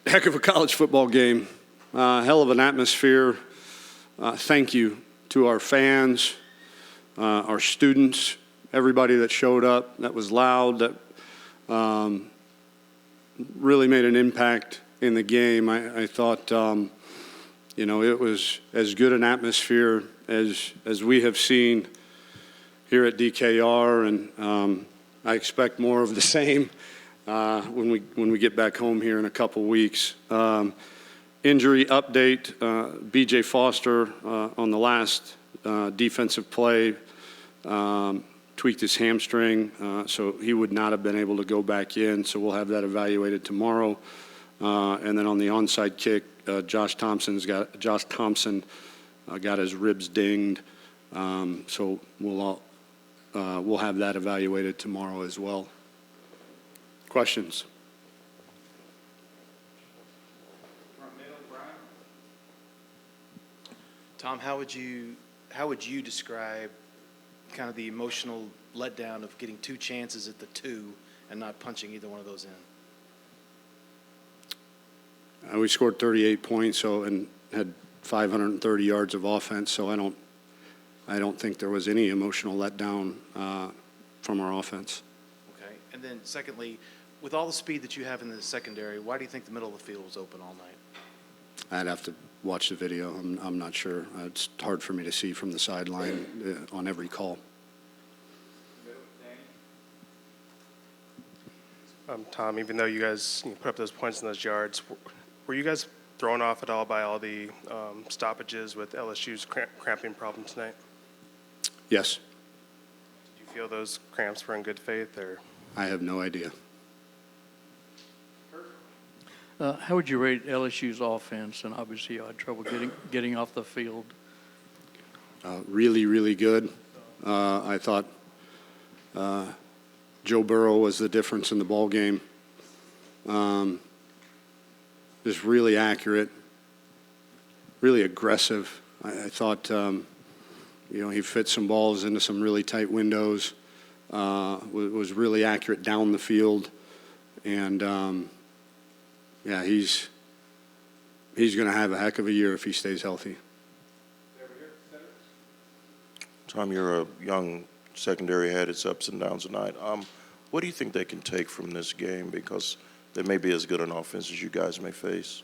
Heck of a college football game. Hell of an atmosphere. Thank you to our fans, our students, everybody that showed up, that was loud, that really made an impact in the game. I thought, it was as good an atmosphere as we have seen here at DKR, and I expect more of the same when we get back home here in a couple weeks. Injury update, B.J. Foster on the last defensive play tweaked his hamstring, so he would not have been able to go back in, so we'll have that evaluated tomorrow. And then on the onside kick, Josh Thompson got his ribs dinged, so we'll have that evaluated tomorrow as well. Questions? Tom, how would you describe kind of the emotional letdown of getting two chances at the 2 and not punching either one of those in? We scored 38 points, and had 530 yards of offense. So I don't think there was any emotional letdown from our offense. Okay, and then secondly, with all the speed that you have in the secondary, why do you think the middle of the field was open all night? I'd have to watch the video. I'm not sure. It's hard for me to see from the sideline on every call. Tom, even though you guys put up those points and those yards, were you guys thrown off at all by all the stoppages with LSU's cramping problem tonight? Yes. Did you feel those cramps were in good faith, or? I have no idea. How would you rate LSU's offense? And obviously you had trouble getting off the field. Really, really good. I thought Joe Burrow was the difference in the ball game. Just really accurate, really aggressive. I thought, he fit some balls into some really tight windows. Was really accurate down the field, and he's going to have a heck of a year if he stays healthy. Tom, you're a young secondary, had its ups and downs tonight. What do you think they can take from this game? Because they may be as good an offense as you guys may face.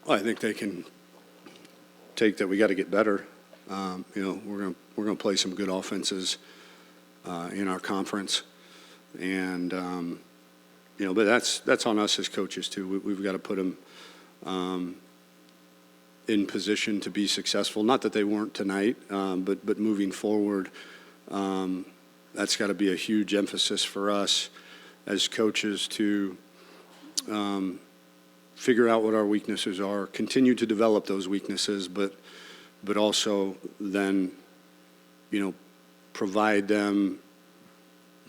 Well, I think they can take that we got to get better. We're going to play some good offenses in our conference. And, but that's on us as coaches, too. We've got to put them in position to be successful. Not that they weren't tonight, but moving forward, that's got to be a huge emphasis for us as coaches to figure out what our weaknesses are, continue to develop those weaknesses, but also then, provide them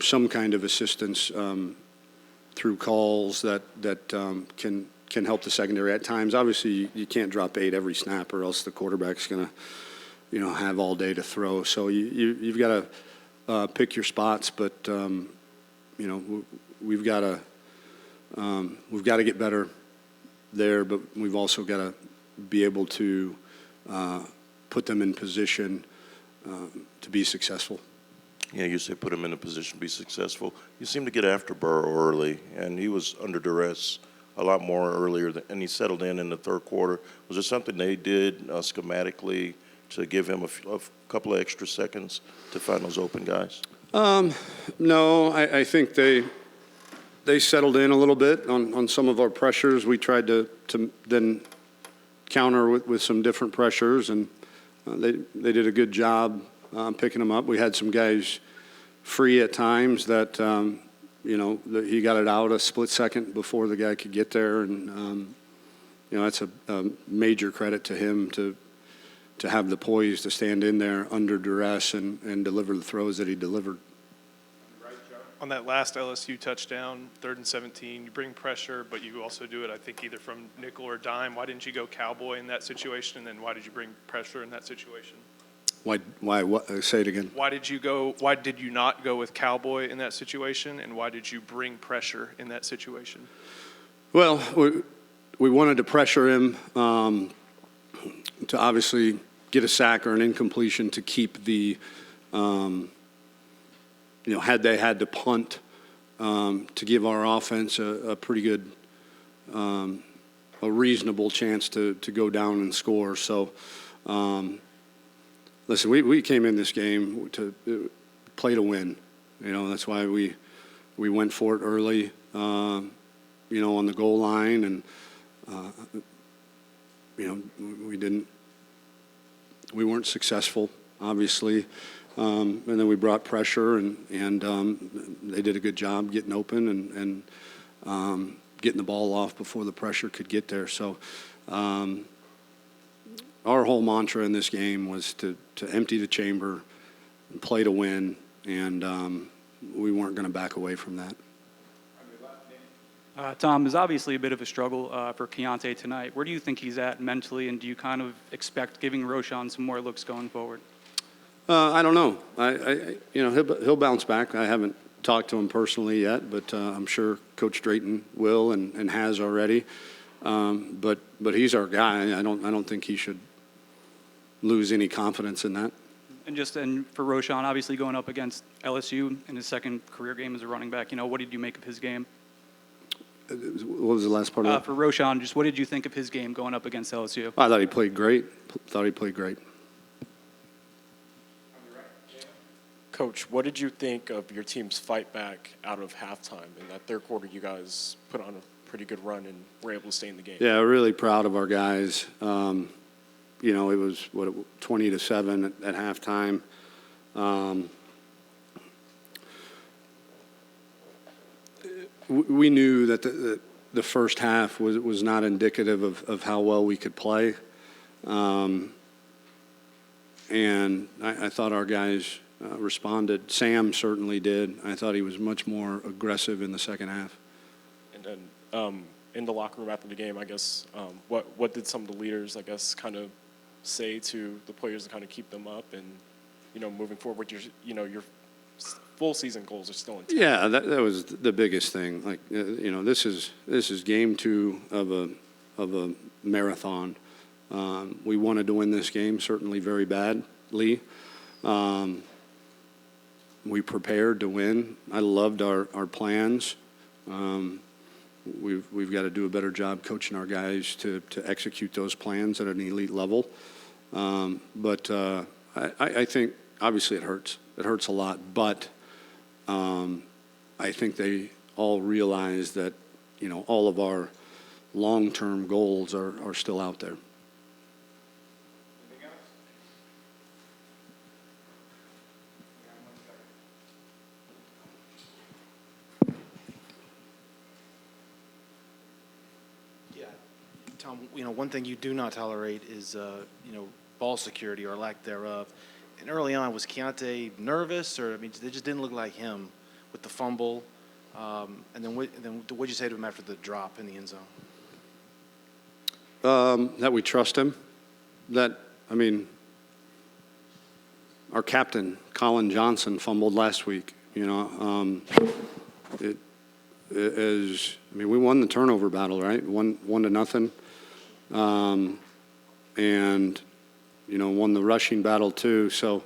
some kind of assistance through calls that can help the secondary at times. Obviously, you can't drop 8 every snap, or else the quarterback's going to, have all day to throw. So you've got to pick your spots, but we've got to get better there. But we've also got to be able to put them in position to be successful. Yeah, you say put him in a position to be successful. You seem to get after Burrow early, and he was under duress a lot more earlier, and he settled in the third quarter. Was there something they did schematically to give him a couple of extra seconds to find those open guys? No, I think they settled in a little bit on some of our pressures. We tried to then counter with some different pressures, and they did a good job picking them up. We had some guys free at times that, that he got it out a split second before the guy could get there. And, that's a major credit to him to have the poise to stand in there under duress and deliver the throws that he delivered. On that last LSU touchdown, 3rd and 17, you bring pressure, but you also do it, I think, either from nickel or dime. Why didn't you go cowboy in that situation, and then why did you bring pressure in that situation? What? Say it again. Why did you not go with Cowboy in that situation, and why did you bring pressure in that situation? Well, we wanted to pressure him to obviously get a sack or an incompletion to keep the, had they had to punt to give our offense a pretty good, a reasonable chance to go down and score. So, listen, we came in this game to play to win. That's why we went for it early, on the goal line, and we weren't successful, obviously. And then we brought pressure, and they did a good job getting open and getting the ball off before the pressure could get there. So our whole mantra in this game was to empty the chamber and play to win, and we weren't going to back away from that. Tom, there's obviously a bit of a struggle for Keontae tonight. Where do you think he's at mentally, and do you kind of expect giving Roschon some more looks going forward? I don't know. He'll bounce back. I haven't talked to him personally yet, but I'm sure Coach Drayton will and has already. But he's our guy. I don't think he should lose any confidence in that. And for Roschon, obviously going up against LSU in his second career game as a running back, what did you make of his game? What was the last part of that? For Roschon, just what did you think of his game going up against LSU? I thought he played great. Coach, what did you think of your team's fight back out of halftime? In that third quarter, you guys put on a pretty good run and were able to stay in the game. Yeah, really proud of our guys. It was 20-7 at halftime. We knew that the first half was not indicative of how well we could play, and I thought our guys responded. Sam certainly did. I thought he was much more aggressive in the second half. And then in the locker room after the game, I guess, what did some of the leaders, I guess, kind of say to the players to kind of keep them up and, moving forward, your full season goals are still intact? Yeah, that was the biggest thing. Like, this is game 2 of a marathon. We wanted to win this game, certainly very badly. We prepared to win. I loved our plans. We've got to do a better job coaching our guys to execute those plans at an elite level. But I think obviously it hurts. It hurts a lot. But I think they all realize that all of our long-term goals are still out there. Tom, one thing you do not tolerate is, ball security or lack thereof. And early on, was Keontae nervous, or they just didn't look like him with the fumble? And then what'd you say to him after the drop in the end zone? That we trust him. Our captain, Colin Johnson, fumbled last week. We won the turnover battle, right? 1-0. And won the rushing battle too. So,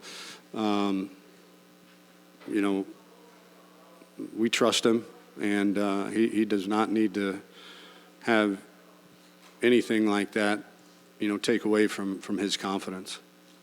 we trust him, and he does not need to have anything like that, take away from his confidence.